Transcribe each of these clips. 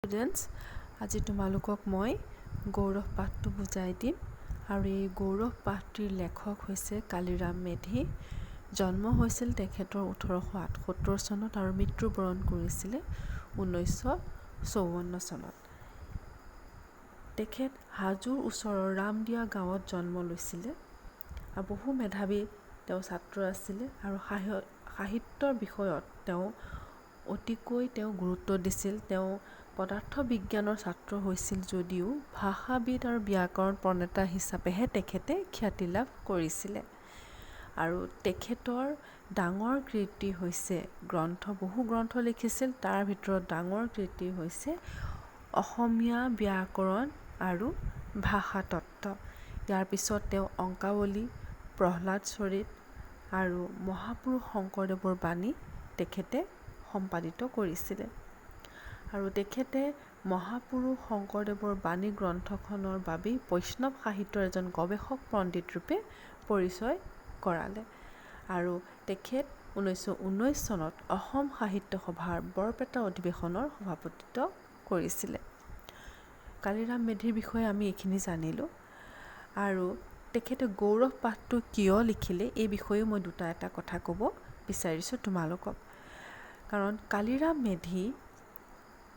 Students, আজি তোমালোকক মই গৌৰৱ পাঠটো বুজাই দিম আৰু এই গৌৰৱ পাঠটিৰ লেখক হৈছে কালিৰাম মেধি। জন্ম হৈছিল তেখেতৰ 1878 চনত আৰু মৃত্যুবৰণ কৰিছিলে 1954 চনত। তেখেত হাজোৰ ওচৰৰ ৰামদিয়া গাঁৱত জন্ম লৈছিলে আৰু বহু মেধাৱী তেওঁ ছাত্ৰ আছিলে আৰু সাহিত্যৰ বিষয়ত তেওঁ অতিকৈ গুৰুত্ব দিছিল। তেওঁ পদাৰ্থ বিজ্ঞানৰ ছাত্ৰ হৈছিল যদিও ভাষাবিদ আৰু ব্যাকৰণ প্ৰণেতা হিচাপেহে তেখেতে খ্যাতি লাভ কৰিছিলে। আৰু তেখেতৰ ডাঙৰ কীৰ্তি হৈছে বহু গ্ৰন্থ লিখিছিল। তাৰ ভিতৰত ডাঙৰ কীৰ্তি হৈছে অসমীয়া ব্যাকৰণ আৰু ভাষাতত্ত্ব। ইয়াৰ পিছত তেওঁ অংকাৱলী, প্ৰহ্লাদ চৰিত আৰু মহাপুৰুষ শংকৰদেৱৰ বাণী তেখেতে সম্পাদিত কৰিছিলে। আৰু তেখেতে মহাপুৰুষ শংকৰদেৱৰ বাণী গ্ৰন্থখনৰ বাবেই বৈষ্ণৱ সাহিত্যৰ এজন গৱেষক পণ্ডিত ৰূপে পৰিচয় কৰালে। আৰু তেখেত 1919 চনত অসম সাহিত্য সভাৰ বৰপেটা অধিৱেশনৰ সভাপতিত্ব কৰিছিলে। কালিৰাম মেধিৰ বিষয়ে আমি এইখিনি জানিলোঁ। আৰু তেখেতে গৌৰৱ পাঠটো কিয় লিখিলে এই বিষয়েও মই এটা কথা ক'ব বিচাৰিছোঁ তোমালোকক। কাৰণ কালিৰাম মেধি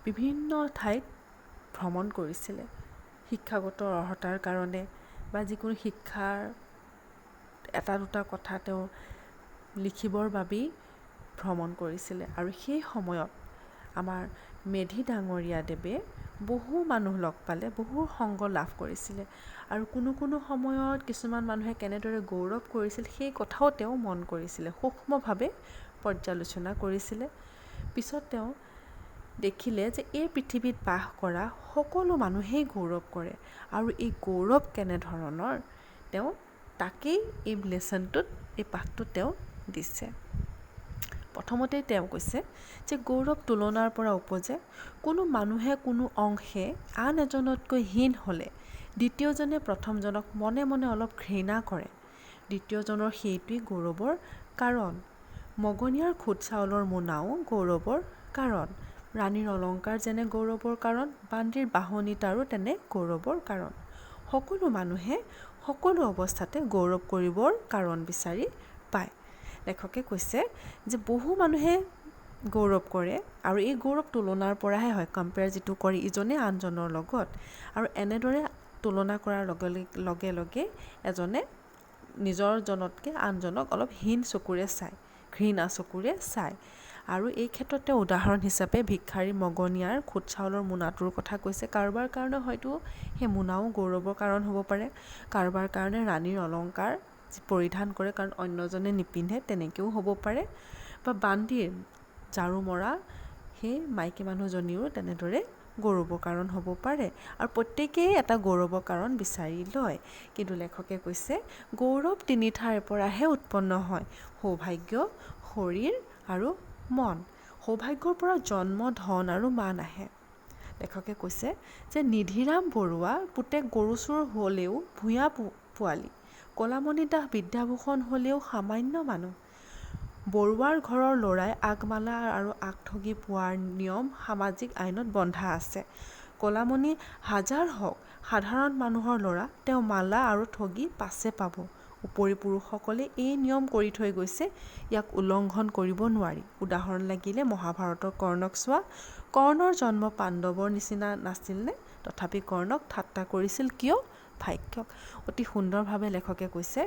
বিভিন্ন ঠাইত ভ্ৰমণ কৰিছিলে শিক্ষাগত অৰ্হতাৰ কাৰণে বা যিকোনো শিক্ষাৰ এটা দুটা কথা তেওঁ লিখিবৰ বাবেই ভ্ৰমণ কৰিছিলে। আৰু সেই সময়ত আমাৰ মেধি ডাঙৰীয়া দেৱে বহু মানুহ লগ পালে, বহু সংগ লাভ কৰিছিলে। আৰু কোনো সময়ত কিছুমান মানুহে কেনেদৰে গৌৰৱ কৰিছিল সেই কথাও তেওঁ মন কৰিছিলে, সূক্ষ্মভাৱে পৰ্যালোচনা কৰিছিলে। পিছত তেওঁ দেখিলে যে এই পৃথিৱীত বাস কৰা সকলো মানুহেই গৌৰৱ কৰে আৰু এই গৌৰৱ কেনেধৰণৰ তেওঁ তাকেই এই পাঠটোত তেওঁ দিছে। প্ৰথমতে তেওঁ কৈছে যে গৌৰৱ তুলনাৰ পৰা উপজে। কোনো মানুহে কোনো অংশে আন এজনতকৈ হীন হ'লে দ্বিতীয়জনে প্ৰথমজনক মনে মনে অলপ ঘৃণা কৰে। দ্বিতীয়জনৰ সেইটোৱেই গৌৰৱৰ কাৰণ। মগনীয়াৰ খুদ চাউলৰ মোনাও গৌৰৱৰ কাৰণ। ৰাণীৰ অলংকাৰ যেনে গৌৰৱৰ কাৰণ, বান্দিৰ বাঢ়নিটাৰো তেনে গৌৰৱৰ কাৰণ। সকলো মানুহে সকলো অৱস্থাতে গৌৰৱ কৰিবৰ কাৰণ বিচাৰি পায়। লেখকে কৈছে যে বহু মানুহে গৌৰৱ কৰে আৰু এই গৌৰৱ তুলনাৰ পৰাহে হয়, কম্পেয়াৰ যিটো কৰে ইজনে আনজনৰ লগত। আৰু এনেদৰে তুলনা কৰাৰ লগে লগে এজনে নিজৰ জনতকৈ আনজনক অলপ হীন চকুৰে চায়, ঘৃণা চকুৰে চায়। আৰু এই ক্ষেত্ৰত তেওঁ উদাহৰণ হিচাপে ভিক্ষাৰী মগনীয়াৰ খুদ চাউলৰ মোনাটোৰ কথা কৈছে। কাৰোবাৰ কাৰণে হয়তো সেই মোনাও গৌৰৱৰ কাৰণ হ'ব পাৰে, কাৰোবাৰ কাৰণে ৰাণীৰ অলংকাৰ পৰিধান কৰে কাৰণ অন্যজনে নিপিন্ধে তেনেকৈও হ'ব পাৰে, বা বান্দিৰ ঝাৰু মৰা সেই মাইকী মানুহজনীও তেনেদৰে গৌৰৱৰ কাৰণ হ'ব পাৰে। আৰু প্ৰত্যেকেই এটা গৌৰৱৰ কাৰণ বিচাৰি লয়। কিন্তু লেখকে কৈছে গৌৰৱ তিনি ঠাইৰ পৰাহে উৎপন্ন হয়: সৌভাগ্য, শৰীৰ আৰু মন। সৌভাগ্যৰ পৰা জন্ম, ধন আৰু মান আহে। লেখকে কৈছে যে নিধিৰাম বৰুৱা পুতেক গৰু চোৰ হ'লেও ভূঞা পোৱালি, কলামণি দাস বিদ্যাভূষণ হ'লেও সামান্য মানুহ। বৰুৱাৰ ঘৰৰ ল'ৰাই আগমালা আৰু আগঠগি পোৱাৰ নিয়ম সামাজিক আইনত বন্ধা আছে। কলামণি হাজাৰ হওক সাধাৰণ মানুহৰ ল'ৰা, তেওঁ মালা আৰু ঠগি পাছে পাব। উপৰি পুৰুষসকলে এই নিয়ম কৰি থৈ গৈছে, ইয়াক উলংঘন কৰিব নোৱাৰি। উদাহৰণ লাগিলে মহাভাৰতৰ কৰ্ণক চোৱা। কৰ্ণৰ জন্ম পাণ্ডৱৰ নিচিনা নাছিলনে? তথাপি কৰ্ণক ঠাট্টা কৰিছিল কিয়? ভাগ্যক। অতি সুন্দৰভাৱে লেখকে কৈছে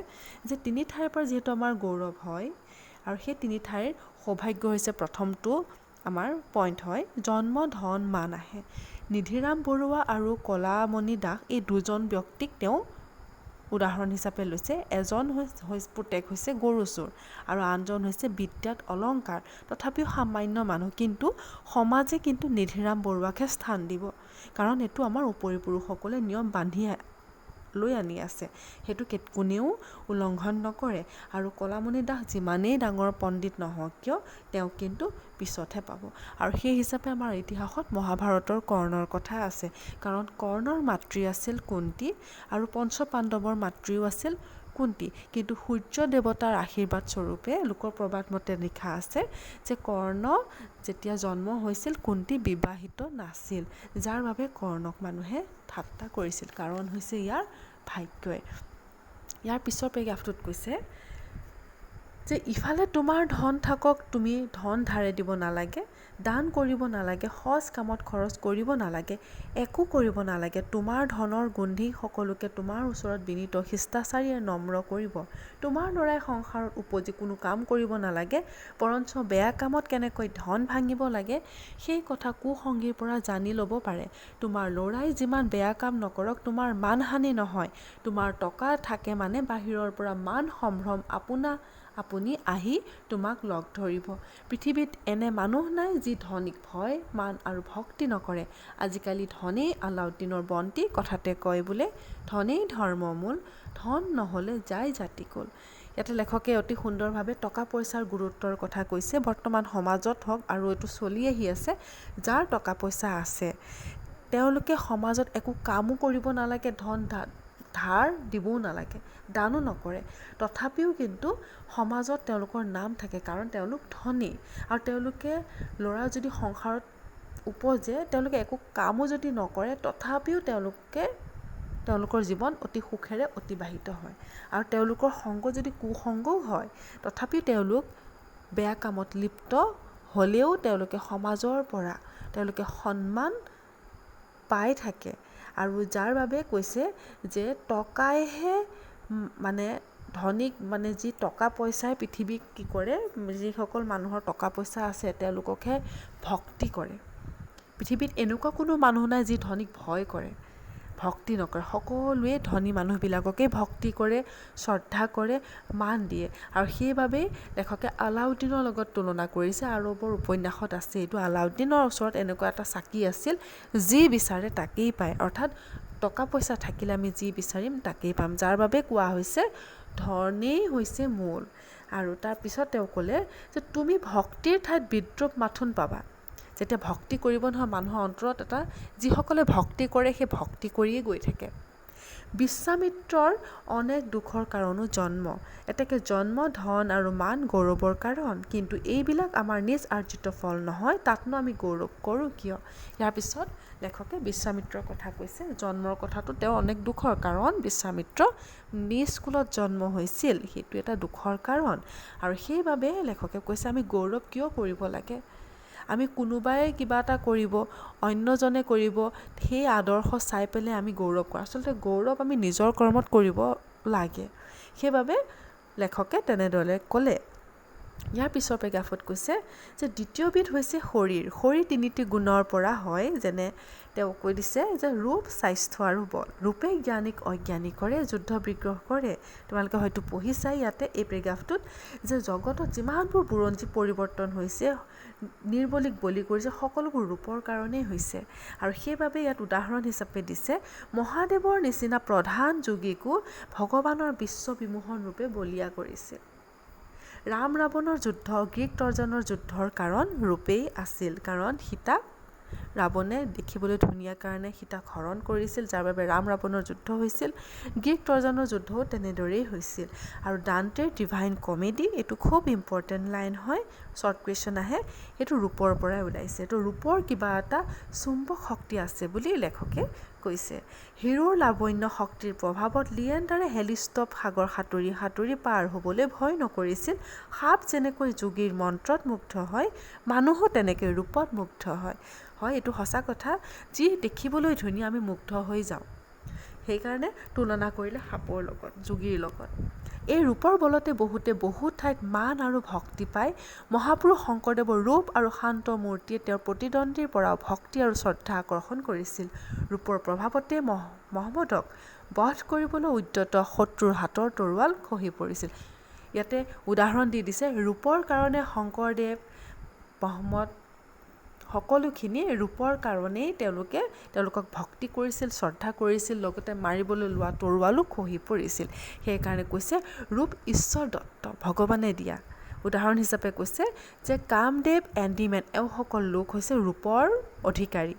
যে তিনি ঠাইৰ পৰা যিহেতু আমাৰ গৌৰৱ হয় আৰু সেই তিনি ঠাইৰ সৌভাগ্য হৈছে প্ৰথমটো আমাৰ পইণ্ট হয়, জন্ম, ধন, মান আহে। নিধিৰাম বৰুৱা আৰু কলামণি দাস এই দুজন ব্যক্তিক তেওঁ উদাহৰণ হিচাপে লৈছে। এজন পুতেক হৈছে গৰু চোৰ আৰু আনজন হৈছে বিদ্যাত অলংকাৰ, তথাপিও সামান্য মানুহ। কিন্তু সমাজে কিন্তু নিধিৰাম বৰুৱাকহে স্থান দিব, কাৰণ এইটো আমাৰ উপৰি পুৰুষসকলে নিয়ম বান্ধি লৈ আনি আছে, সেইটো কোনেও উলংঘন নকৰে। আৰু কলামণি দাস যিমানেই ডাঙৰ পণ্ডিত নহওক কিয় তেওঁ কিন্তু পিছতহে পাব। আৰু সেই হিচাপে আমাৰ ইতিহাসত মহাভাৰতৰ কৰ্ণৰ কথা আছে, কাৰণ কৰ্ণৰ মাতৃ আছিল কুন্তী আৰু পঞ্চ পাণ্ডৱৰ মাতৃও আছিল কুন্তি। কিন্তু সূৰ্য দেৱতাৰ আশীৰ্বাদ স্বৰূপে লোকৰ প্ৰবাদ মতে লিখা আছে যে কৰ্ণ যেতিয়া জন্ম হৈছিল কুন্তি বিবাহিত নাছিল, যাৰ বাবে কৰ্ণক মানুহে ঠাট্টা কৰিছিল। কাৰণ হৈছে ইয়াৰ ভাগ্যই। ইয়াৰ পিছৰ পেৰেগ্ৰাফটোত কৈছে যে ইফালে তোমাৰ ধন থাকক, তুমি ধন ধাৰে দিব নালাগে, দান কৰিব নালাগে, সজ কামত খৰচ কৰিব নালাগে, একো কৰিব নালাগে। তোমাৰ ধনৰ গোন্ধি সকলোকে তোমাৰ ওচৰত বিনীত শিষ্টাচাৰীয়ে নম্ৰ কৰিব। তোমাৰ ল'ৰাই সংসাৰত উপজি কোনো কাম কৰিব নালাগে, বৰঞ্চ বেয়া কামত কেনেকৈ ধন ভাঙিব লাগে সেই কথা কুসংগীৰ পৰা জানি ল'ব পাৰে। তোমাৰ ল'ৰাই যিমান বেয়া কাম নকৰক তোমাৰ মানহানি নহয়। তোমাৰ টকা থাকে মানে বাহিৰৰ পৰা মান সম্ভ্ৰম আপুনি আহি তোমাক লগ ধৰিব। পৃথিৱীত এনে মানুহ নাই যি ধনীক ভয় মান আৰু ভক্তি নকৰে। আজিকালি ধনেই আলাউদ্দিনৰ বন্তি, কথাতে কয় বোলে ধনেই ধৰ্মমূল, ধন নহ'লে যায় জাতিকুল। ইয়াতে লেখকে অতি সুন্দৰভাৱে টকা পইচাৰ গুৰুত্বৰ কথা কৈছে। বৰ্তমান সমাজত হওক আৰু এইটো চলি আহি আছে, যাৰ টকা পইচা আছে তেওঁলোকে সমাজত একো কামো কৰিব নালাগে, ধন ধাৰ দিবও নালাগে, দানো নকৰে, তথাপিও কিন্তু সমাজত তেওঁলোকৰ নাম থাকে, কাৰণ তেওঁলোক ধনী। আৰু তেওঁলোকে ল'ৰা যদি সংসাৰত উপজে, তেওঁলোকে একো কামো যদি নকৰে তথাপিও তেওঁলোকৰ জীৱন অতি সুখেৰে অতিবাহিত হয়। আৰু তেওঁলোকৰ সংগ যদি কুসংগও হয় তথাপিও তেওঁলোক বেয়া কামত লিপ্ত হ'লেও তেওঁলোকে সমাজৰ পৰা তেওঁলোকে সন্মান পাই থাকে। আৰু যাৰ বাবে কৈছে যে টকাইহে মানে ধনীক, মানে যি টকা পইচাই পৃথিৱীক কি কৰে, যিসকল মানুহৰ টকা পইচা আছে তেওঁলোককহে ভক্তি কৰে। পৃথিৱীত এনেকুৱা কোনো মানুহ নাই যি ধনীক ভয় কৰে, ভক্তি নকৰে। সকলোৱে ধনী মানুহবিলাককেই ভক্তি কৰে, শ্ৰদ্ধা কৰে, মান দিয়ে। আৰু সেইবাবেই লেখকে আলাউদ্দিনৰ লগত তুলনা কৰিছে। আৰবৰ উপন্যাসত আছে এইটো। আলাউদ্দিনৰ ওচৰত এনেকুৱা এটা চাকি আছিল, যি বিচাৰে তাকেই পায়। অৰ্থাৎ টকা পইচা থাকিলে আমি যি বিচাৰিম তাকেই পাম, যাৰ বাবে কোৱা হৈছে ধনেই হৈছে মূল। আৰু তাৰপিছত তেওঁ ক'লে যে তুমি ভক্তিৰ ঠাইত বিদ্ৰূপ মাথোন পাবা। যেতিয়া ভক্তি কৰিব নহয় মানুহৰ অন্তৰত এটা, যিসকলে ভক্তি কৰে সেই ভক্তি কৰিয়ে গৈ থাকে। বিশ্বামিত্ৰৰ অনেক দুখৰ কাৰণো জন্ম। এতেকে জন্ম ধন আৰু মান গৌৰৱৰ কাৰণ, কিন্তু এইবিলাক আমাৰ নিজ আৰ্জিত ফল নহয়, তাতনো আমি গৌৰৱ কৰোঁ কিয়? ইয়াৰ পিছত লেখকে বিশ্বামিত্ৰৰ কথা কৈছে। জন্মৰ কথাটো তেওঁ অনেক দুখৰ কাৰণ, বিশ্বামিত্ৰ নিজ কুলত জন্ম হৈছিল, সেইটো এটা দুখৰ কাৰণ। আৰু সেইবাবে লেখকে কৈছে আমি গৌৰৱ কিয় কৰিব লাগে? আমি কোনোবাই কিবা এটা কৰিব, অন্যজনে কৰিব, সেই আদৰ্শ চাই পেলাই আমি গৌৰৱ কৰোঁ। আচলতে গৌৰৱ আমি নিজৰ কৰ্মত কৰিব লাগে। সেইবাবে লেখকে তেনেদৰে ক'লে। ইয়াৰ পিছৰ পেৰেগ্ৰাফত কৈছে যে দ্বিতীয়বিধ হৈছে শৰীৰ। শৰীৰ তিনিটি গুণৰ পৰা হয়, যেনে তেওঁ কৈ দিছে যে ৰূপ, স্বাস্থ্য আৰু বল। ৰূপে জ্ঞানীক অজ্ঞানী কৰে, যুদ্ধ বিগ্ৰহ কৰে। তোমালোকে হয়তো পঢ়িছাই ইয়াতে এই পেৰেগ্ৰাফটোত যে জগতত যিমানবোৰ বুৰঞ্জী পৰিৱৰ্তন হৈছে, নিৰ্বলীক বলি কৰিছে, সকলোবোৰ ৰূপৰ কাৰণেই হৈছে। আৰু সেইবাবে ইয়াত উদাহৰণ হিচাপে দিছে মহাদেৱৰ নিচিনা প্ৰধান যোগীকো ভগৱানৰ বিশ্ববিমোহন ৰূপে বলীয়া কৰিছিল। ৰাম ৰাৱণৰ যুদ্ধ, গ্ৰীক ট্ৰজানৰ যুদ্ধৰ কাৰণ ৰূপেই আছিল। কাৰণ সীতাক ৰাৱণে দেখিবলৈ ধুনীয়া কাৰণে সীতাক হৰণ কৰিছিল, যাৰ বাবে ৰাম ৰাৱণৰ যুদ্ধ হৈছিল। গ্ৰীক ট্ৰজানৰ যুদ্ধও তেনেদৰেই হৈছিল। আৰু ডান্টেৰ ডিভাইন কমেডি, এইটো খুব ইম্পৰ্টেণ্ট লাইন হয়, শ্বৰ্ট কুৱেশ্যন আহে, সেইটো ৰূপৰ পৰাই ওলাইছে। এইটো ৰূপৰ কিবা এটা চুম্বক শক্তি আছে বুলি লেখকে কৈছে। হিৰোৰ লাৱণ্য শক্তিৰ প্ৰভাৱত লিয়েণ্ডাৰে হেলিষ্টপ সাগৰ সাঁতুৰি সাঁতুৰি পাৰ হ'বলৈ ভয় নকৰিছিল। সাপ যেনেকৈ যোগীৰ মন্ত্ৰত মুগ্ধ হয়, মানুহো তেনেকৈ ৰূপত মুগ্ধ হয়। হয়, এইটো সঁচা কথা, যি দেখিবলৈ ধুনীয়া আমি মুগ্ধ হৈ যাওঁ। সেইকাৰণে তুলনা কৰিলে সাপৰ লগত, যোগীৰ লগত। এই ৰূপৰ বলতে বহুতে বহু ঠাইত মান আৰু ভক্তি পায়। মহাপুৰুষ শংকৰদেৱৰ ৰূপ আৰু শান্ত মূৰ্তিয়ে তেওঁৰ প্ৰতিদ্বন্দ্বীৰ পৰাও ভক্তি আৰু শ্ৰদ্ধা আকৰ্ষণ কৰিছিল। ৰূপৰ প্ৰভাৱতে মহম্মদক বধ কৰিবলৈ উদ্যত শত্ৰুৰ হাতৰ তৰোৱাল খহি পৰিছিল। ইয়াতে উদাহৰণ দি দিছে, ৰূপৰ কাৰণে শংকৰদেৱ, মহম্মদ সকলোখিনি ৰূপৰ কাৰণেই তেওঁলোকক ভক্তি কৰিছিল, শ্ৰদ্ধা কৰিছিল, লগতে মাৰিবলৈ লোৱা তৰোৱালো খহি পৰিছিল। সেইকাৰণে কৈছে ৰূপ ঈশ্বৰ দত্ত, ভগৱানে দিয়া। উদাহৰণ হিচাপে কৈছে যে কামদেৱ, এণ্ডিমেন এওঁসকল লোক হৈছে ৰূপৰ অধিকাৰী।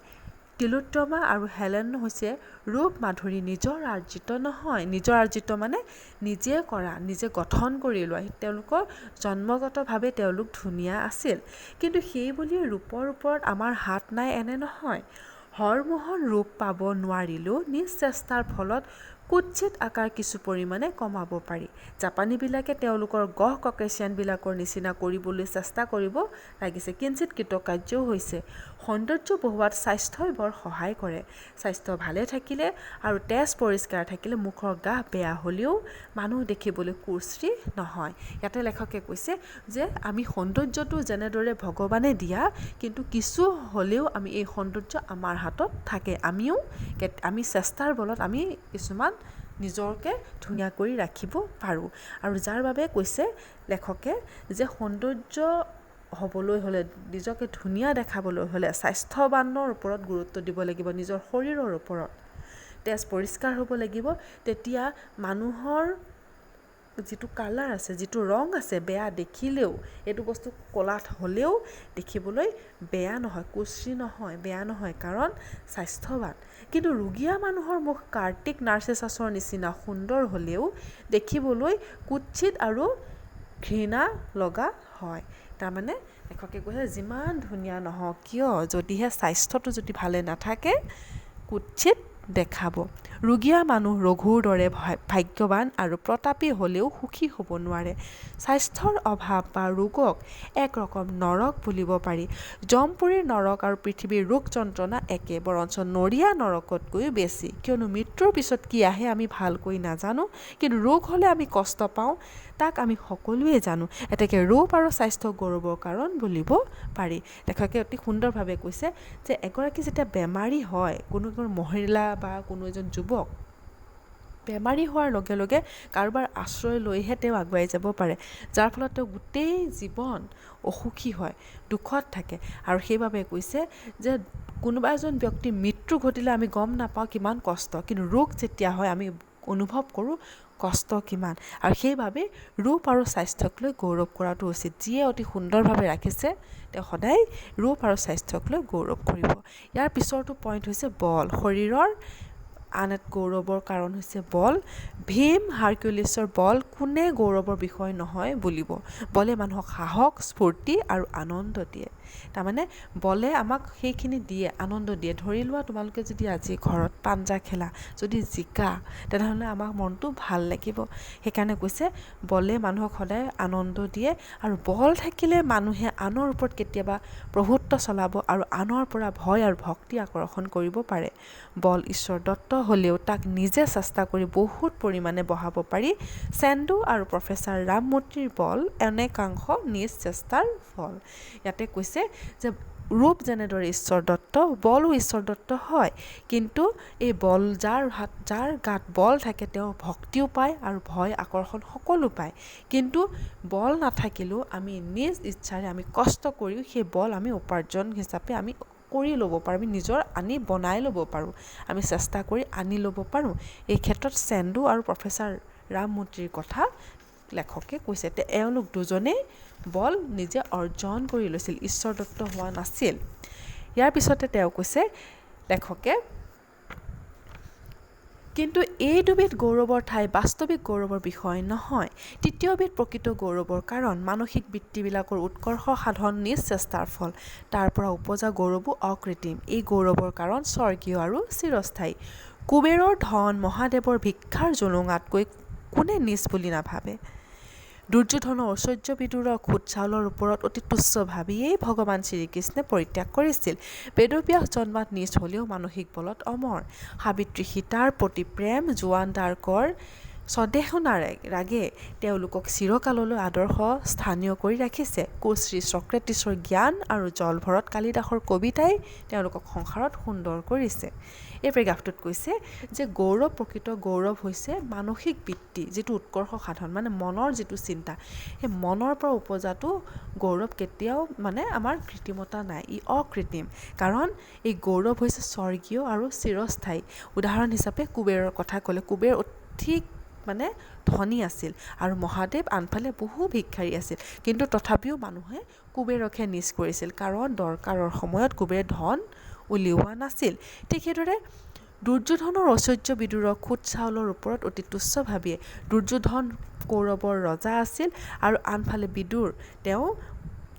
তিলোত্তমা আৰু হেলেন হৈছে ৰূপ মাধুৰী, নিজৰ আৰ্জিত নহয়। নিজৰ আৰ্জিত মানে নিজে কৰা, নিজে গঠন কৰি লোৱা। তেওঁলোকৰ জন্মগতভাৱে তেওঁলোক ধুনীয়া আছিল, কিন্তু সেই বুলি ৰূপৰ ওপৰত আমাৰ হাত নাই এনে নহয়। হৰমোহন ৰূপ পাব নোৱাৰিলেও নিজ চেষ্টাৰ ফলত কুৎসিত আকাৰ কিছু পৰিমাণে কমাব পাৰি। জাপানীবিলাকে তেওঁলোকৰ গহ ককেছিয়ানবিলাকৰ নিচিনা কৰিবলৈ চেষ্টা কৰিব লাগিছে, কিঞ্চিত কৃতকাৰ্যও হৈছে। সৌন্দৰ্য বঢ়োৱাত স্বাস্থ্যই বৰ সহায় কৰে। স্বাস্থ্য ভালে থাকিলে আৰু তেজ পৰিষ্কাৰ থাকিলে মুখৰ গাহ বেয়া হ'লেও মানুহ দেখিবলৈ কুশ্ৰী নহয়। ইয়াতে লেখকে কৈছে যে আমি সৌন্দৰ্যটো যেনেদৰে ভগৱানে দিয়া, কিন্তু কিছু হ'লেও আমি এই সৌন্দৰ্য আমাৰ হাতত থাকে। আমি চেষ্টাৰ বলত আমি কিছুমান নিজকে ধুনীয়া কৰি ৰাখিব পাৰোঁ। আৰু যাৰ বাবে কৈছে লেখকে যে সৌন্দৰ্য হ'বলৈ হ'লে, নিজকে ধুনীয়া দেখাবলৈ হ'লে স্বাস্থ্যৱানৰ ওপৰত গুৰুত্ব দিব লাগিব, নিজৰ শৰীৰৰ ওপৰত। তেজ পৰিষ্কাৰ হ'ব লাগিব, তেতিয়া মানুহৰ যিটো কালাৰ আছে, যিটো ৰং আছে, বেয়া দেখিলেও এইটো বস্তু ক'লাত হ'লেও দেখিবলৈ বেয়া নহয়, কুশ্ৰী নহয়, বেয়া নহয়, কাৰণ স্বাস্থ্যৱান। কিন্তু ৰোগীয়া মানুহৰ মুখ কাৰ্তিক নাৰ্চিছাছৰ নিচিনা সুন্দৰ হ'লেও দেখিবলৈ কুৎসিত আৰু ঘৃণা লগা হয়। তাৰমানে লেখকে কৈছে যিমান ধুনীয়া নহওক কিয়, যদিহে স্বাস্থ্যটো যদি ভালে নাথাকে কুৎসিত দেখাব। ৰোগীয়া মানুহ ৰঘুৰ দৰে ভাগ্যৱান আৰু প্ৰতাপী হ'লেও সুখী হ'ব নোৱাৰে। স্বাস্থ্যৰ অভাৱ বা ৰোগক একৰকম নৰক বুলিব পাৰি। জমপুৰীৰ নৰক আৰু পৃথিৱীৰ ৰোগ যন্ত্ৰণা একে, বৰঞ্চ নৰিয়া নৰকতকৈও বেছি। কিয়নো মৃত্যুৰ পিছত কি আহে আমি ভালকৈ নাজানো, কিন্তু ৰোগ হ'লে আমি কষ্ট পাওঁ, তাক আমি সকলোৱে জানো। এতেকে ৰূপ আৰু স্বাস্থ্য গৌৰৱৰ কাৰণ বুলিব পাৰি। লেখকে অতি সুন্দৰভাৱে কৈছে যে এগৰাকী যেতিয়া বেমাৰী হয়, কোনো এজন মহিলা বা কোনো এজন যুৱক বেমাৰী হোৱাৰ লগে লগে কাৰোবাৰ আশ্ৰয় লৈহে তেওঁ আগুৱাই যাব পাৰে, যাৰ ফলত তেওঁ গোটেই জীৱন অসুখী হয়, দুখত থাকে। আৰু সেইবাবে কৈছে যে কোনোবা এজন ব্যক্তিৰ মৃত্যু ঘটিলে আমি গম নাপাওঁ কিমান কষ্ট, কিন্তু ৰোগ যেতিয়া হয় আমি অনুভৱ কৰোঁ কষ্ট কিমান। আৰু সেইবাবে ৰূপ আৰু স্বাস্থ্যক লৈ গৌৰৱ কৰাটো উচিত। যিয়ে অতি সুন্দৰভাৱে ৰাখিছে তেওঁ সদায় ৰূপ আৰু স্বাস্থ্যক লৈ গৌৰৱ কৰিব। ইয়াৰ পিছৰটো পইণ্ট হৈছে বল। শৰীৰৰ আন এক গৌৰৱৰ কাৰণ হৈছে বল। ভীম হাৰকিউলিছৰ বল কোনে গৌৰৱৰ বিষয় নহয় বুলিব। বলে মানুহক সাহস, স্ফূৰ্তি আৰু আনন্দ দিয়ে। তাৰমানে বলে আমাক সেইখিনি দিয়ে, আনন্দ দিয়ে। ধৰি লোৱা তোমালোকে যদি আজি ঘৰত পাঞ্জা খেলা, যদি জিকা, তেনেহ'লে আমাৰ মনটো ভাল লাগিব। সেইকাৰণে কৈছে বলে মানুহক সদায় আনন্দ দিয়ে, আৰু বল থাকিলে মানুহে আনৰ ওপৰত কেতিয়াবা প্ৰভুত্ব চলাব আৰু আনৰ পৰা ভয় আৰু ভক্তি আকৰ্ষণ কৰিব পাৰে। বল ঈশ্বৰ দত্ত হ'লেও তাক নিজে চেষ্টা কৰি বহুত পৰিমাণে বঢ়াব পাৰি। চেণ্ডু আৰু প্ৰফেচাৰ ৰামমূৰ্তিৰ বল অনেকাংশ নিজ চেষ্টাৰ ফল। ইয়াতে কৈছে যে ৰূপ যেনেদৰে ঈশ্বৰ দত্ত, বলো ঈশ্বৰ দত্ত হয়, কিন্তু এই বল যাৰ গাত বল থাকে তেওঁ ভক্তিও পায় আৰু ভয় আকৰ্ষণ সকলো পায়। কিন্তু বল নাথাকিলেও আমি নিজ ইচ্ছাৰে আমি কষ্ট কৰিও সেই বল আমি উপাৰ্জন হিচাপে আমি কৰি ল'ব পাৰোঁ, আমি নিজৰ আনি বনাই ল'ব পাৰোঁ, আমি চেষ্টা কৰি আনি ল'ব পাৰোঁ। এই ক্ষেত্ৰত চেণ্ডু আৰু প্ৰফেচাৰ ৰামমূৰ্তিৰ কথা লেখকে কৈছে। এওঁলোক দুজনেই বল নিজে অৰ্জন কৰি লৈছিল, ঈশ্বৰ দত্ত হোৱা নাছিল। ইয়াৰ পিছতে তেওঁ কৈছে লেখকে, কিন্তু এই দুবিধ গৌৰৱৰ ঠাই বাস্তৱিক গৌৰৱৰ বিষয় নহয়। তৃতীয়বিধ প্ৰকৃত গৌৰৱৰ কাৰণ মানসিক বৃত্তিবিলাকৰ উৎকৰ্ষ সাধন নিজ চেষ্টাৰ ফল। তাৰ পৰা উপজা গৌৰৱো অকৃত্ৰিম। এই গৌৰৱৰ কাৰণ স্বৰ্গীয় আৰু চিৰস্থায়ী। কুবেৰৰ ধন, মহাদেৱৰ ভিক্ষাৰ জুলুঙাতকৈ কোনে নিজ বুলি নাভাবে। দুৰ্যোধনৰ ঐশ্বৰ্য বিদুৰৰ খুদ চাউলৰ ওপৰত অতি তুচ্ছ ভাবিয়েই ভগৱান শ্ৰীকৃষ্ণে পৰিত্যাগ কৰিছিল। বেদব্যাস জন্মাত নিজ হ'লেও মানসিক বলত অমৰ। সাবিত্ৰী সীতাৰ প্ৰতি প্ৰেম, জোৱান ডাৰ্কৰ স্বদেশনাৰাগে তেওঁলোকক চিৰকাললৈ আদৰ্শ স্থানীয় কৰি ৰাখিছে। কুশ্ৰী চক্ৰেটিছৰ জ্ঞান আৰু জলভৰত কালিদাসৰ কবিতাই তেওঁলোকক সংসাৰত সুন্দৰ কৰিছে। এই পেৰেগ্ৰাফটোত কৈছে যে গৌৰৱ, প্ৰকৃত গৌৰৱ হৈছে মানসিক বৃত্তি, যিটো উৎকৰ্ষ সাধন, মানে মনৰ যিটো চিন্তা, সেই মনৰ পৰা উপজাটো গৌৰৱ কেতিয়াও আমাৰ কৃত্ৰিমতা নাই, ই অকৃত্ৰিম। কাৰণ এই গৌৰৱ হৈছে স্বৰ্গীয় আৰু চিৰস্থায়ী। উদাহৰণ হিচাপে কুবেৰৰ কথা ক'লে, কুবেৰ অধিক ধনী আছিল আৰু মহাদেৱ আনফালে বহু ভিক্ষাৰী আছিল, কিন্তু তথাপিও মানুহে কুবেৰকহে নিজ কৰিছিল, কাৰণ দৰকাৰৰ সময়ত কুবেৰে ধন উলিওৱা নাছিল। ঠিক সেইদৰে দুৰ্যোধনৰ ঐশ্বৰ্য বিদুৰৰ খুদ চাউলৰ ওপৰত অতি তুচ্ছভাৱে দুৰ্যোধন কৌৰৱৰ ৰজা আছিল আৰু আনফালে বিদুৰ তেওঁ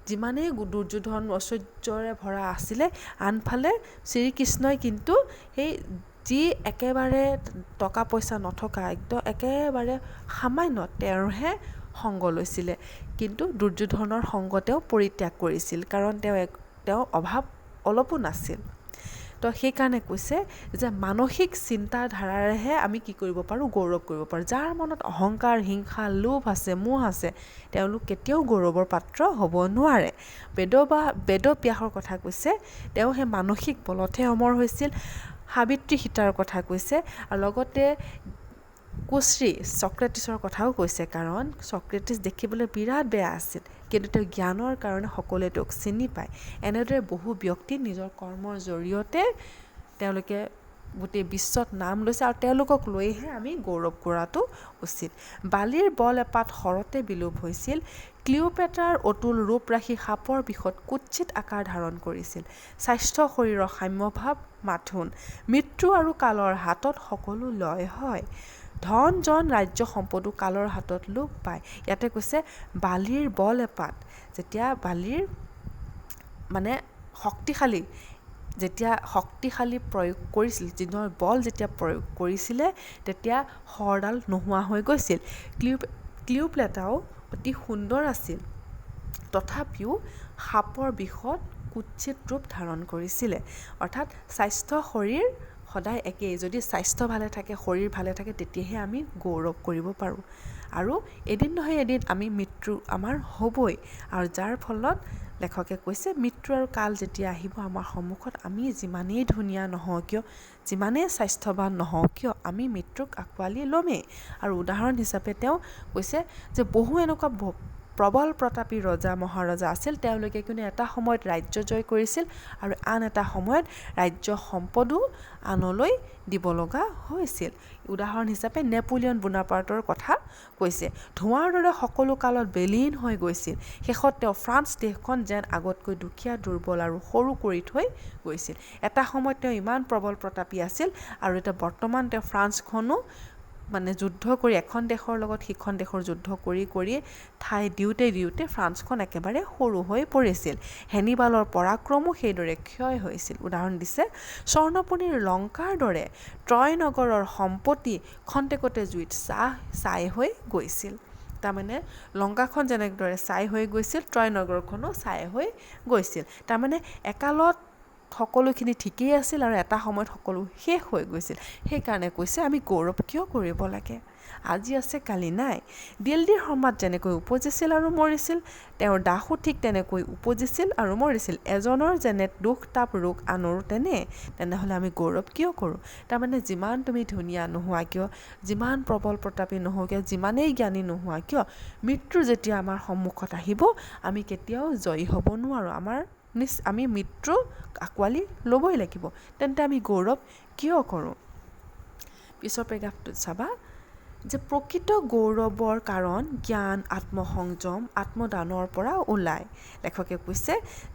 যিমানেই দুৰ্যোধন ঐশ্বৰ্যৰে ভৰা আছিলে, আনফালে শ্ৰীকৃষ্ণই কিন্তু সেই যি একেবাৰে টকা পইচা নথকা একদম একেবাৰে সামান্য তেওঁৰহে সংগ লৈছিলে, কিন্তু দুৰ্যোধনৰ সংগ তেওঁ পৰিত্যাগ কৰিছিল, কাৰণ তেওঁ অভাৱ অলপো নাছিল। তো সেইকাৰণে কৈছে যে মানসিক চিন্তাধাৰাৰেহে আমি কি কৰিব পাৰোঁ, গৌৰৱ কৰিব পাৰোঁ। যাৰ মনত অহংকাৰ, হিংসা, লোভ আছে, মোহ আছে, তেওঁলোক কেতিয়াও গৌৰৱৰ পাত্ৰ হ'ব নোৱাৰে। বেদব্যাসৰ কথা কৈছে, তেওঁ সেই মানসিক বলতহে অমৰ হৈছিল। সাবিত্ৰী সীতাৰ কথা কৈছে আৰু লগতে কুশ্ৰী ছক্ৰেটিছৰ কথাও কৈছে, কাৰণ ছক্ৰেটিছ দেখিবলৈ বিৰাট বেয়া আছিল, কিন্তু তেওঁ জ্ঞানৰ কাৰণে সকলোৱে তেওঁক চিনি পায়। এনেদৰে বহু ব্যক্তি নিজৰ কৰ্মৰ জৰিয়তে তেওঁলোকে গোটেই বিশ্বত নাম লৈছে আৰু তেওঁলোকক লৈহে আমি গৌৰৱ কৰাটো উচিত। বালিৰ বল এপাত শৰতে বিলোপ হৈছিল, ক্লিঅ'পেট্ৰাৰ অতুল ৰূপ ৰাখি সাপৰ বিষত কুৎসিত আকাৰ ধাৰণ কৰিছিল। স্বাস্থ্য শৰীৰৰ সাম্যভাৱ মাথোন, মৃত্যু আৰু কালৰ হাতত সকলো লয় হয়। ধন জন ৰাজ্য সম্পদো কালৰ হাতত লোপ পায়। ইয়াতে কৈছে বালিৰ বল এপাত, যেতিয়া বালিৰ মানে শক্তিশালী প্ৰয়োগ কৰিছিল, যিনৰ বল যেতিয়া প্ৰয়োগ কৰিছিলে, তেতিয়া শৰডাল নোহোৱা হৈ গৈছিল। ক্লিঅ'পেট্ৰাও অতি সুন্দৰ আছিল, তথাপিও সাপৰ বিষত কুৎসিত ৰূপ ধাৰণ কৰিছিলে। অৰ্থাৎ স্বাস্থ্য শৰীৰ সদায় একেই, যদি স্বাস্থ্য ভালে থাকে, শৰীৰ ভালে থাকে, তেতিয়াহে আমি গৌৰৱ কৰিব পাৰোঁ। আৰু এদিন নহয় এদিন আমি মৃত্যু আমাৰ হ'বই, আৰু যাৰ ফলত লেখকে কৈছে মৃত্যু আৰু কাল যেতিয়া আহিব আমাৰ সন্মুখত, আমি যিমানেই ধুনীয়া নহওঁ কিয়, যিমানেই স্বাস্থ্যৱান নহওঁ কিয়, আমি মৃত্যুক আঁকোৱালি ল'মেই। আৰু উদাহৰণ হিচাপে তেওঁ কৈছে যে বহু এনেকুৱা প্ৰবল প্ৰতাপী ৰজা মহাৰজা আছিল, তেওঁলোকে কিন্তু এটা সময়ত ৰাজ্য জয় কৰিছিল আৰু আন এটা সময়ত ৰাজ্য সম্পদো আনলৈ দিব লগা হৈছিল। উদাহৰণ হিচাপে নেপোলিয়ন বোনাপাৰ্টৰ কথা কৈছে। ধোঁৱাৰ দৰে সকলো কালত বিলীন হৈ গৈছিল, শেষত তেওঁ ফ্ৰান্স দেশখন যেন আগতকৈ দুখীয়া, দুৰ্বল আৰু সৰু কৰি থৈ গৈছিল। এটা সময়ত তেওঁ ইমান প্ৰবল প্ৰতাপী আছিল, আৰু এতিয়া বৰ্তমান তেওঁ ফ্ৰান্সখনো মানে যুদ্ধ কৰি এখন দেশৰ লগত সিখন দেশৰ যুদ্ধ কৰি ঠাই দিওঁতে ফ্ৰান্সখন একেবাৰে সৰু হৈ পৰিছিল। হেনিবালৰ পৰাক্ৰমো সেইদৰে ক্ষয় হৈছিল। উদাহৰণ দিছে, স্বৰ্ণপনীৰ লংকাৰ দৰে ট্ৰয় নগৰৰ সম্পত্তি খন্তেকতে জুইত ছাই হৈ গৈছিল। তাৰমানে লংকাখন যেনেদৰে ছাই হৈ গৈছিল, ট্ৰয় নগৰখনো ছাই হৈ গৈছিল। তাৰমানে একালত সকলোখিনি ঠিকেই আছিল আৰু এটা সময়ত সকলো শেষ হৈ গৈছিল। সেইকাৰণে কৈছে আমি গৌৰৱ কিয় কৰিব লাগে, আজি আছে কালি নাই। দিল্লীৰ সমাজ যেনেকৈ উপজিছিল আৰু মৰিছিল, তেওঁৰ দাসো ঠিক তেনেকৈ উপজিছিল আৰু মৰিছিল। এজনৰ যেনে দুখ তাপ ৰোগ আনৰো তেনেহ'লে আমি গৌৰৱ কিয় কৰোঁ? তাৰমানে যিমান তুমি ধুনীয়া নোহোৱা কিয়, যিমান প্ৰবল প্ৰতাপী নোহোৱা কিয়, যিমানেই জ্ঞানী নোহোৱা কিয়, মৃত্যু যেতিয়া আমাৰ সন্মুখত আহিব, আমি কেতিয়াও জয়ী হ'ব নোৱাৰোঁ। আমি মৃত্যু আঁকোৱালি ল'বই লাগিব। তেন্তে আমি গৌৰৱ কিয় কৰোঁ? পিছৰ পেৰেগ্ৰাফটোত চাবা যে প্ৰকৃত গৌৰৱৰ কাৰণ জ্ঞান, আত্মসংযম, আত্মদানৰ পৰা ওলায়। লেখকে কৈছে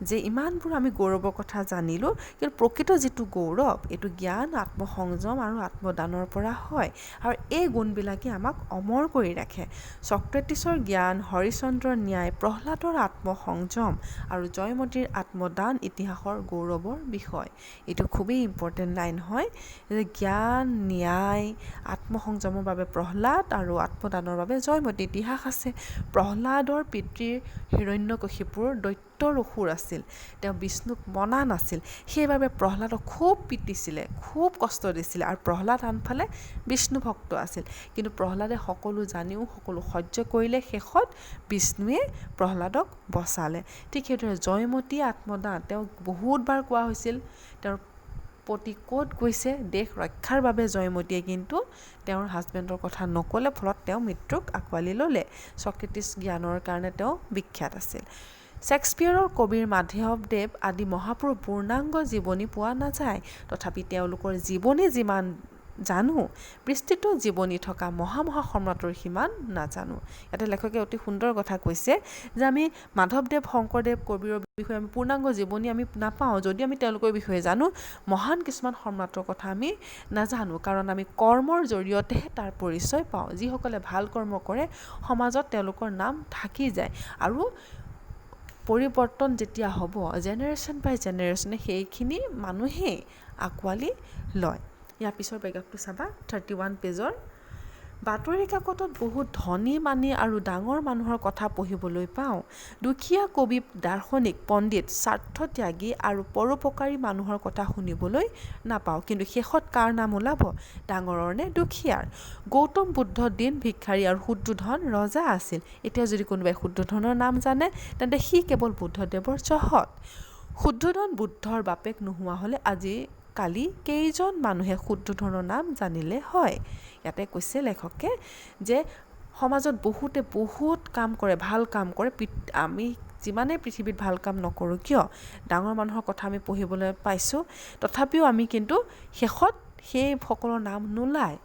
যে ইমানবোৰ আমি গৌৰৱৰ কথা জানিলোঁ, কিন্তু প্ৰকৃত যিটো গৌৰৱ, এইটো জ্ঞান, আত্মসংযম আৰু আত্মদানৰ পৰা হয়, আৰু এই গুণবিলাকে আমাক অমৰ কৰি ৰাখে। ছক্ৰেটিছৰ জ্ঞান, হৰিশ্চন্দ্ৰৰ ন্যায়, প্ৰহ্লাদৰ আত্মসংযম আৰু জয়মতীৰ আত্মদান ইতিহাসৰ গৌৰৱৰ বিষয়। এইটো খুবেই ইম্পৰ্টেণ্ট লাইন হয় যে জ্ঞান, ন্যায়, আত্মসংযমৰ বাবে প্ৰহ্লাদ আৰু আত্মদানৰ বাবে জয়মতী। ইতিহাস আছে, প্ৰহ্লাদৰ পিতৃৰ হিৰণ্যকশিপুৰ দৈত্যৰ অসুৰ আছিল, তেওঁ বিষ্ণুক মনা নাছিল, সেইবাবে প্ৰহ্লাদক খুব পিটিছিলে, খুব কষ্ট দিছিলে, আৰু প্ৰহ্লাদ আনফালে বিষ্ণু ভক্ত আছিল, কিন্তু প্ৰহ্লাদে সকলো জানিও সকলো সহ্য কৰিলে, শেষত বিষ্ণুৱে প্ৰহ্লাদক বচালে। ঠিক সেইদৰে জয়মতী আত্মদান, তেওঁক বহুতবাৰ কোৱা হৈছিল তেওঁৰ পতি ক'ত গৈছে, দেশ ৰক্ষাৰ বাবে জয়মতীয়ে কিন্তু তেওঁৰ হাজবেণ্ডৰ কথা নক'লে, ফলত তেওঁ মৃত্যুক আঁকোৱালি ল'লে। ছক্ৰেটিছ জ্ঞানৰ কাৰণে তেওঁ বিখ্যাত আছিল। শ্বেক্সপিয়াৰৰ কবিৰ মাধৱদেৱ আদি মহাপুৰুষ পূৰ্ণাংগ জীৱনী পোৱা নাযায়, তথাপি তেওঁলোকৰ জীৱনী যিমান জানো, বিস্তৃত জীৱনী থকা মহা সম্ৰাটৰ সিমান নাজানো। ইয়াতে লেখকে অতি সুন্দৰ কথা কৈছে যে আমি মাধৱদেৱ, শংকৰদেৱ, কবিৰৰ বিষয়ে আমি পূৰ্ণাংগ জীৱনী আমি নাপাওঁ, যদি আমি তেওঁলোকৰ বিষয়ে জানো, মহান কিছুমান সম্ৰাটৰ কথা আমি নাজানো, কাৰণ আমি কৰ্মৰ জৰিয়তেহে তাৰ পৰিচয় পাওঁ। যিসকলে ভাল কৰ্ম কৰে সমাজত তেওঁলোকৰ নাম থাকি যায়, আৰু পৰিৱৰ্তন যেতিয়া হ'ব জেনেৰেশ্যন বাই জেনেৰেশ্যনে সেইখিনি মানুহেই আঁকোৱালি লয়। ইয়াৰ পিছৰ পেৰেগ্ৰাফটো চাবা 31 পেজৰ। বাতৰি কাকতত বহুত ধনী মানী আৰু ডাঙৰ মানুহৰ কথা পঢ়িবলৈ পাওঁ, দুখীয়া কবি, দাৰ্শনিক, পণ্ডিত, স্বাৰ্থত্যাগী আৰু পৰোপকাৰী মানুহৰ কথা শুনিবলৈ নাপাওঁ। কিন্তু শেষত কাৰ নাম ওলাব, ডাঙৰৰ নে দুখীয়াৰ? গৌতম বুদ্ধ দিন ভিক্ষাৰী আৰু শুদ্ধোধন ৰজা আছিল। এতিয়া যদি কোনোবাই শুদ্ধোধনৰ নাম জানে তেন্তে সি কেৱল বুদ্ধদেৱৰ চহট। শুদ্ধোধন বুদ্ধৰ বাপেক নোহোৱা হ'লে আজিকালি কেইজন মানুহে শুদ্ধোধনৰ নাম জানিলে হয়। ইয়াতে কৈছে লেখকে যে সমাজত বহুতে বহুত কাম কৰে, ভাল কাম কৰে, আমি যিমানেই পৃথিৱীত ভাল কাম নকৰোঁ কিয়, ডাঙৰ মানুহৰ কথা আমি পঢ়িবলৈ পাইছোঁ, তথাপিও আমি কিন্তু শেষত সেই সকলৰ নাম নোলায়।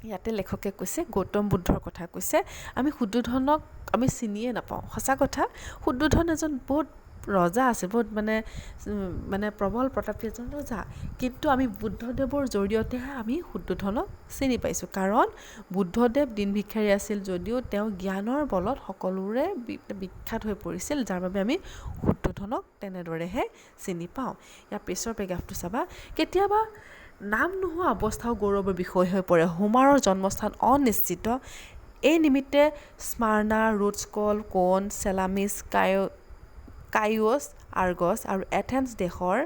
ইয়াতে লেখকে কৈছে গৌতম বুদ্ধৰ কথা কৈছে, আমি শুদ্ধোধনক আমি চিনিয়ে নাপাওঁ। সঁচা কথা, শুদ্ধোধন এজন বহুত ৰজা আছে, বহুত মানে প্ৰবল প্ৰতাপী এজন ৰজা, কিন্তু আমি বুদ্ধদেৱৰ জৰিয়তেহে আমি শুদ্ধোধনক চিনি পাইছোঁ। কাৰণ বুদ্ধদেৱ দিন ভিক্ষাৰী আছিল যদিও তেওঁ জ্ঞানৰ বলত সকলোৰে বিখ্যাত হৈ পৰিছিল, যাৰ বাবে আমি শুদ্ধোধনক তেনেদৰেহে চিনি পাওঁ। ইয়াৰ পিছৰ পেৰেগ্ৰাফটো চাবা। কেতিয়াবা নাম নোহোৱা অৱস্থাও গৌৰৱৰ বিষয় হৈ পৰে। হোমাৰৰ জন্মস্থান অনিশ্চিত, এই নিমিত্তে স্মাৰ্না, ৰোডস্কল, কোন, চেলামিছ, কাইয়ছ, আৰ্গছ আৰু এথেন্স দেশৰ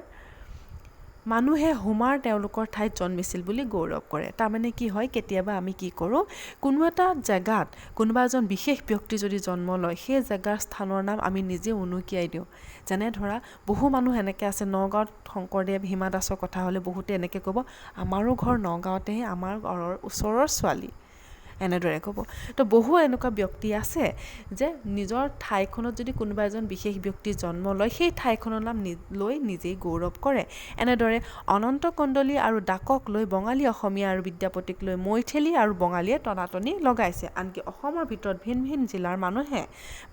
মানুহে হোমাৰ তেওঁলোকৰ ঠাইত জন্মিছিল বুলি গৌৰৱ কৰে। তাৰমানে কি হয়, কেতিয়াবা আমি কি কৰোঁ, কোনো এটা জেগাত কোনোবা এজন বিশেষ ব্যক্তি যদি জন্ম লয়, সেই জেগাৰ স্থানৰ নাম আমি নিজে উনুকিয়াই দিওঁ। যেনে ধৰা বহু মানুহ এনেকৈ আছে, নগাঁৱত শংকৰদেৱ, হিমা দাসৰ কথা হ'লে বহুতে এনেকৈ ক'ব, আমাৰো ঘৰ নগাঁৱতেহে, আমাৰ ঘৰৰ ওচৰৰ ছোৱালী, এনেদৰে ক'ব। তো বহু এনেকুৱা ব্যক্তি আছে যে নিজৰ ঠাইখনত যদি কোনোবা এজন বিশেষ ব্যক্তি জন্ম লয়, সেই ঠাইখনৰ নাম লৈ নিজেই গৌৰৱ কৰে। এনেদৰে অনন্ত কণ্ডলী আৰু ডাকক লৈ বঙালী, অসমীয়া আৰু বিদ্যাপতিক লৈ মৈথিলী আৰু বঙালীয়ে টনাটনি লগাইছে। আনকি অসমৰ ভিতৰত ভিন ভিন জিলাৰ মানুহে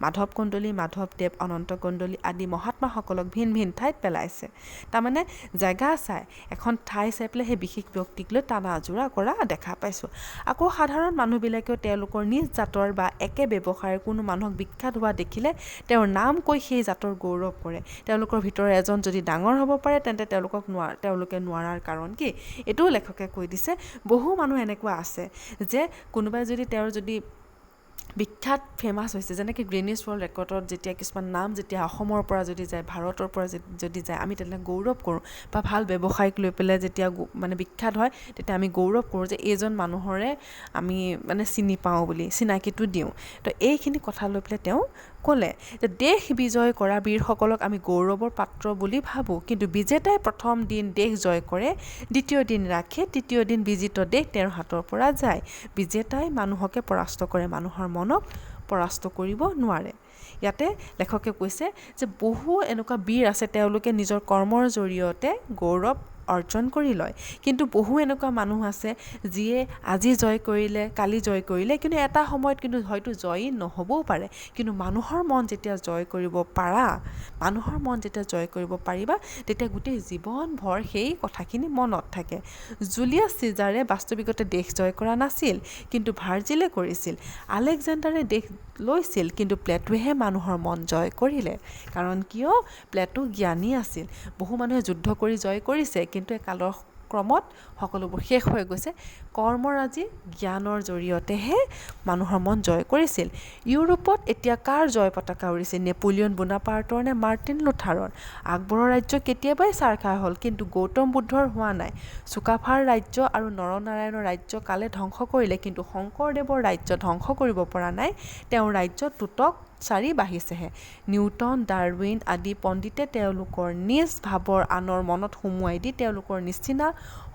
মাধৱ কণ্ডলী, মাধৱদেৱ, অনন্ত কণ্ডলী আদি মহাত্মাসকলক ভিন ভিন ঠাইত পেলাইছে। তাৰমানে জেগা চাই, এখন ঠাই চাই পেলাই সেই বিশেষ ব্যক্তিক লৈ টানা আজোৰা কৰা দেখা পাইছোঁ। আকৌ সাধাৰণ মানুহবিলাকেও তেওঁলোকৰ নিজ জাতৰ বা একে ব্যৱসায়ৰ কোনো মানুহক বিখ্যাত হোৱা দেখিলে তেওঁৰ নাম কৈ সেই জাতৰ গৌৰৱ কৰে। তেওঁলোকৰ ভিতৰত এজন যদি ডাঙৰ হ'ব পাৰে তেন্তে তেওঁলোকে নোৱাৰাৰ কাৰণ কি, এইটোও লেখকে কৈ দিছে। বহু মানুহ এনেকুৱা আছে যে কোনোবাই যদি তেওঁৰ যদি বিখ্যাত ফেমাছ হৈছে, যেনেকৈ গ্ৰিনিছ ৱৰ্ল্ড ৰেকৰ্ডত যেতিয়া কিছুমান নাম যেতিয়া অসমৰ পৰা যদি যায়, ভাৰতৰ পৰা যদি যায়, আমি তেনেকৈ গৌৰৱ কৰোঁ। বা ভাল ব্যৱসায়িক লৈ পেলাই যেতিয়া মানে বিখ্যাত হয়, তেতিয়া আমি গৌৰৱ কৰোঁ যে এইজন মানুহৰে আমি মানে চিনি পাওঁ বুলি চিনাকিটো দিওঁ। তো এইখিনি কথা লৈ পেলাই তেওঁ ক'লে যে দেশ বিজয় কৰা বীৰসকলক আমি গৌৰৱৰ পাত্ৰ বুলি ভাবোঁ, কিন্তু বিজেতাই প্ৰথম দিন দেশ জয় কৰে, দ্বিতীয় দিন ৰাখে, তৃতীয় দিন বিজিত দেশ তেওঁৰ হাতৰ পৰা যায়। বিজেতাই মানুহকে পৰাস্ত কৰে, মানুহৰ মনক পৰাস্ত কৰিব নোৱাৰে। ইয়াতে লেখকে কৈছে যে বহু এনেকুৱা বীৰ আছে, তেওঁলোকে নিজৰ কৰ্মৰ জৰিয়তে গৌৰৱ অৰ্জন কৰি লয়, কিন্তু বহু এনেকুৱা মানুহ আছে যিয়ে আজি জয় কৰিলে, কালি জয় কৰিলে, কিন্তু এটা সময়ত কিন্তু হয়তো জয়ী নহ'বও পাৰে, কিন্তু মানুহৰ মন যেতিয়া জয় কৰিব পাৰিবা তেতিয়া গোটেই জীৱনভৰ সেই কথাখিনি মনত থাকে। জুলিয়াছ চিজাৰে বাস্তৱিকতে দেশ জয় কৰা নাছিল, কিন্তু ভাৰ্জিলে কৰিছিল। আলেকজেণ্ডাৰে দেশ লৈছিল, কিন্তু প্লেটোৱেহে মানুহৰ মন জয় কৰিলে। কাৰণ কিয়, প্লেটো জ্ঞানী আছিল। বহু মানুহে যুদ্ধ কৰি জয় কৰিছে, কিন্তু কালৰ ক্ৰমত সকলোবোৰ শেষ হৈ গৈছে। কৰ্মৰাজি জ্ঞানৰ জৰিয়তেহে মানুহৰ মন জয় কৰিছিল। ইউৰোপত এতিয়া কাৰ জয় পতাকা উৰিছে, নেপোলিয়ন বোনাপাৰ্টৰ নে মাৰ্টিন লুথাৰৰ? আকবৰৰ ৰাজ্য কেতিয়াবাই চাৰখাৰ হ'ল, কিন্তু গৌতম বুদ্ধৰ হোৱা নাই। চুকাফাৰ ৰাজ্য আৰু নৰনাৰায়ণৰ ৰাজ্য কালে ধ্বংস কৰিলে, কিন্তু শংকৰদেৱৰ ৰাজ্য ধ্বংস কৰিব পৰা নাই। তেওঁৰ ৰাজ্য তুতক চাৰি বাঢ়িছেহে। নিউটন, ডাৰউইন আদি পণ্ডিতে তেওঁলোকৰ নিজ ভাৱৰ আনৰ মনত সুমুৱাই দি তেওঁলোকৰ নিচিনা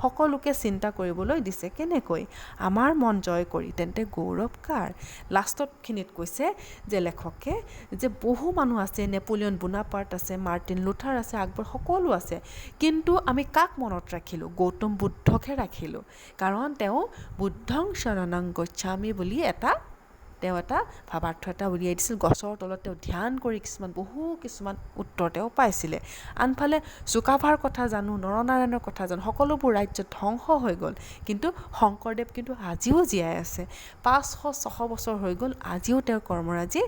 সকলোকে চিন্তা কৰিবলৈ দিছে। কেনেকৈ? আমাৰ মন জয় কৰি তেন্তে গৌৰৱ কাৰ? লাষ্টতখিনিত কৈছে যে লেখকে যে বহু মানুহ আছে, নেপোলিয়ন বোনাপাৰ্ট আছে, মাৰ্টিন লুথাৰ আছে, আকবৰ, সকলো আছে, কিন্তু আমি কাক মনত ৰাখিলোঁ? গৌতম বুদ্ধকহে ৰাখিলোঁ। কাৰণ তেওঁ বুদ্ধং শৰণং গচ্ছামি বুলি তেওঁ এটা ভাৱাৰ্থ এটা উলিয়াই দিছিল। গছৰ তলত তেওঁ ধ্যান কৰি কিছুমান উত্তৰ তেওঁ পাইছিলে। আনফালে চুকাফাৰ কথা জানো, নৰনাৰায়ণৰ কথা জানো, সকলোবোৰ ৰাজ্য ধ্বংস হৈ গ'ল, কিন্তু শংকৰদেৱ কিন্তু আজিও জীয়াই আছে। 500-600 বছৰ হৈ গ'ল, আজিও তেওঁৰ কৰ্মৰাজি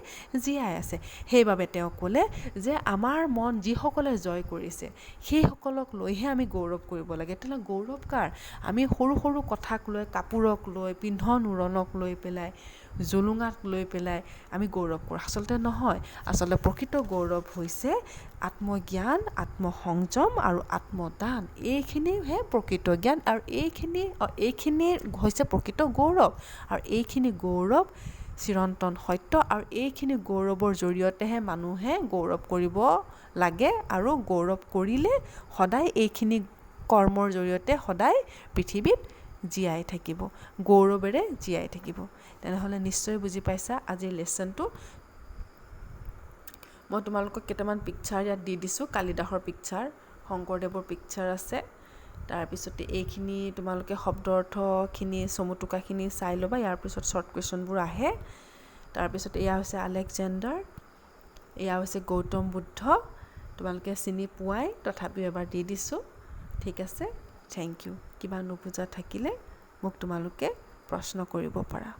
জীয়াই আছে। সেইবাবে তেওঁ ক'লে যে আমাৰ মন যিসকলে জয় কৰিছে সেইসকলক লৈহে আমি গৌৰৱ কৰিব লাগে। তেনেহ'লে গৌৰৱ কাৰ? আমি সৰু সৰু কথাক লৈ, কাপোৰক লৈ, পিন্ধন উৰণক লৈ পেলাই, জুলুঙাক লৈ পেলাই আমি গৌৰৱ কৰোঁ। আচলতে নহয়, আচলতে প্ৰকৃত গৌৰৱ হৈছে আত্মজ্ঞান, আত্মসংযম আৰু আত্মদান। এইখিনিহে প্ৰকৃত জ্ঞান আৰু এইখিনি হৈছে প্ৰকৃত গৌৰৱ। আৰু এইখিনি গৌৰৱ চিৰন্তন সত্য, আৰু এইখিনি গৌৰৱৰ জৰিয়তেহে মানুহে গৌৰৱ কৰিব লাগে, আৰু গৌৰৱ কৰিলে সদায় এইখিনি কৰ্মৰ জৰিয়তে সদায় পৃথিৱীত জীয়াই থাকিব, গৌৰৱেৰে জীয়াই থাকিব। তেনেহ'লে নিশ্চয় বুজি পাইছা আজিৰ লেচনটো। মই তোমালোকক কেইটামান পিকচাৰ ইয়াত দি দিছোঁ, কালিদাসৰ পিকচাৰ, শংকৰদেৱৰ পিকচাৰ আছে। তাৰপিছতে এইখিনি তোমালোকে শব্দ অৰ্থখিনি, চমুটোকাখিনি চাই ল'বা। ইয়াৰ পিছত শ্বৰ্ট কুৱেশ্যনবোৰ আহে। তাৰপিছত এয়া হৈছে আলেকজেণ্ডাৰ, এয়া হৈছে গৌতম বুদ্ধ। তোমালোকে চিনি পোৱাই, তথাপিও এবাৰ দি দিছোঁ। ঠিক আছে, থেংক ইউ। কিবা নুবুজা থাকিলে মোক তোমালোকে প্ৰশ্ন কৰিব পাৰা।